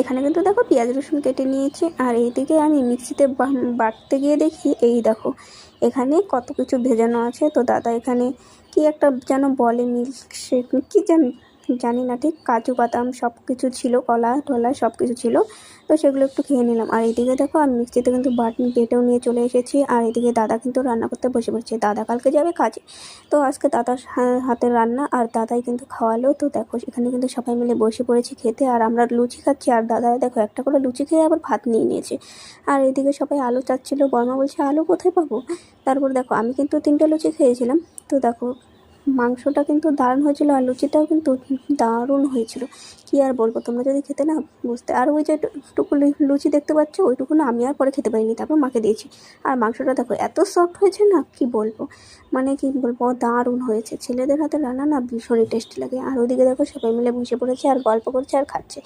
এখানে কিন্তু দেখো পেঁয়াজ রসুন কেটে নিয়েছি, আর এইদিকে আমি মিক্সিতে বাটতে গিয়ে দেখি এই দেখো এখানে কত কিছু ভেজানো আছে। তো দাদা এখানে কি একটা যেন বলে মিল্কশেক কি জানি না ঠিক, কাজু বাদাম সব কিছু ছিল, কলা টলা সব কিছু ছিল। তো সেগুলো একটু খেয়ে নিলাম। আর এইদিকে দেখো আমি মিক্সিতে কিন্তু বেটেও নিয়ে চলে এসেছি। আর এদিকে দাদা কিন্তু রান্না করতে বসে পড়ছে, দাদা কালকে যাবে কাজে, তো আজকে দাদার হাতের রান্না আর দাদাই কিন্তু খাওয়ালো। তো দেখো এখানে কিন্তু সবাই মিলে বসে পড়েছি খেতে, আর আমরা লুচি খাচ্ছি, আর দাদা দেখো একটা করে লুচি খেয়ে আবার ভাত নিয়ে নিয়েছে। আর এদিকে সবাই আলু চাচ্ছিল, বর্মা বলছে আলু কোথায় পাবো। তারপর দেখো আমি কিন্তু 3টে লুচি খেয়েছিলাম। তো দেখো মাংসটা কিন্তু দারুণ হয়েছিল, আর লুচিটাও কিন্তু দারুণ হয়েছিল। কি আর বলবো, তোমরা যদি খেতে না বুঝতে। আর ওই যে টুকু লুচি দেখতে পাচ্ছ ওইটুকু না আমি আর পরে খেতে পারিনি, তারপর মাকে দিয়েছি। আর মাংসটা দেখো এত সফট হয়েছে না, কি বলবো, মানে কি বলবো, দারুণ হয়েছে। ছেলেদের হাতে রান্না না ভীষণই টেস্টি লাগে। আর ওদিকে দেখো সবাই মিলে বসে পড়েছে আর গল্প করছে আর খাচ্ছে।